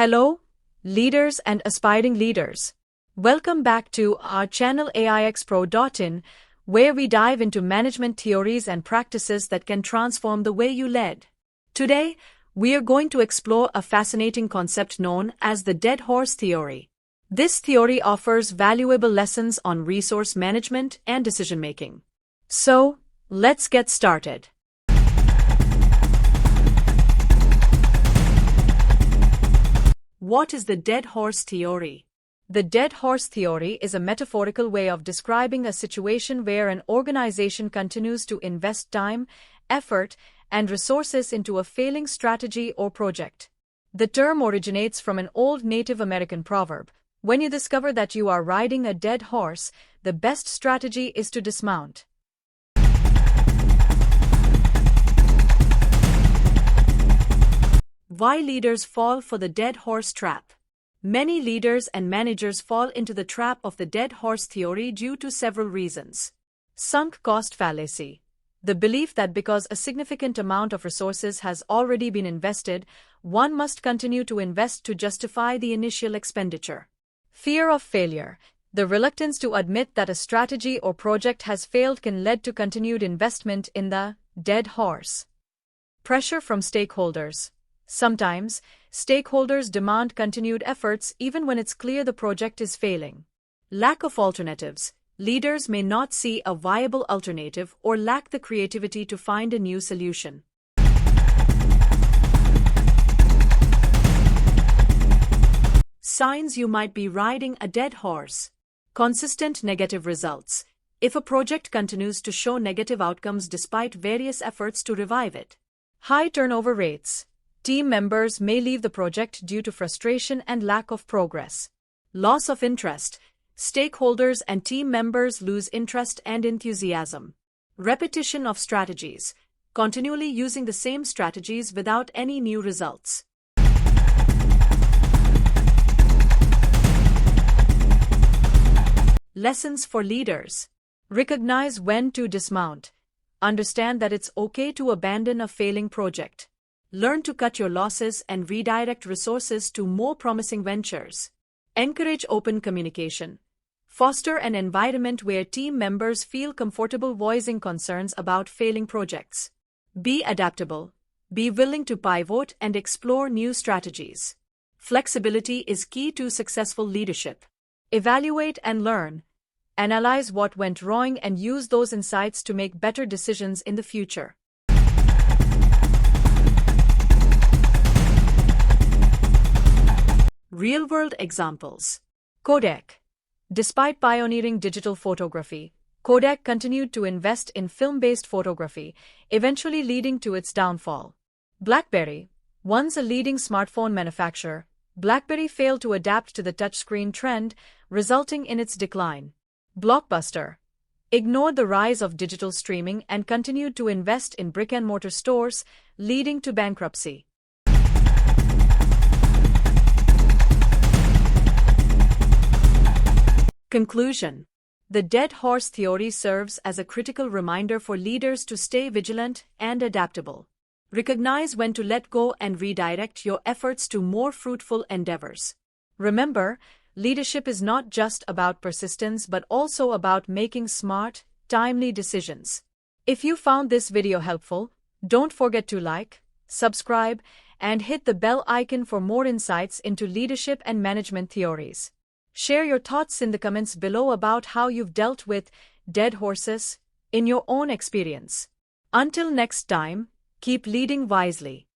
Hello, leaders and aspiring leaders. Welcome back to our channel AIXPro.in, where we dive into management theories and practices that can transform the way you lead. Today, we are going to explore a fascinating concept known as the dead horse theory. This theory offers valuable lessons on resource management and decision-making. So, let's get started. What is the dead horse theory? The dead horse theory is a metaphorical way of describing a situation where an organization continues to invest time, effort, and resources into a failing strategy or project. The term originates from an old Native American proverb: when you discover that you are riding a dead horse, the best strategy is to dismount. Why leaders fall for the dead horse trap? Many leaders and managers fall into the trap of the dead horse theory due to several reasons. Sunk cost fallacy: the belief that because a significant amount of resources has already been invested, one must continue to invest to justify the initial expenditure. Fear of failure: the reluctance to admit that a strategy or project has failed can lead to continued investment in the dead horse. Pressure from stakeholders: sometimes, stakeholders demand continued efforts even when it's clear the project is failing. Lack of alternatives: leaders may not see a viable alternative or lack the creativity to find a new solution. Signs you might be riding a dead horse. Consistent negative results: if a project continues to show negative outcomes despite various efforts to revive it. High turnover rates: team members may leave the project due to frustration and lack of progress. Loss of interest: stakeholders and team members lose interest and enthusiasm. Repetition of strategies: continually using the same strategies without any new results. Lessons for leaders: recognize when to dismount. Understand that it's okay to abandon a failing project. Learn to cut your losses and redirect resources to more promising ventures. Encourage open communication. Foster an environment where team members feel comfortable voicing concerns about failing projects. Be adaptable. Be willing to pivot and explore new strategies. Flexibility is key to successful leadership. Evaluate and learn. Analyze what went wrong and use those insights to make better decisions in the future. Real-world examples. Kodak. Despite pioneering digital photography, Kodak continued to invest in film-based photography, eventually leading to its downfall. BlackBerry. Once a leading smartphone manufacturer, BlackBerry failed to adapt to the touchscreen trend, resulting in its decline. Blockbuster ignored the rise of digital streaming and continued to invest in brick-and-mortar stores, leading to bankruptcy. Conclusion: the dead horse theory serves as a critical reminder for leaders to stay vigilant and adaptable. Recognize when to let go and redirect your efforts to more fruitful endeavors. Remember, leadership is not just about persistence but also about making smart, timely decisions. If you found this video helpful, don't forget to like, subscribe, and hit the bell icon for more insights into leadership and management theories. Share your thoughts in the comments below about how you've dealt with dead horses in your own experience. Until next time, keep leading wisely.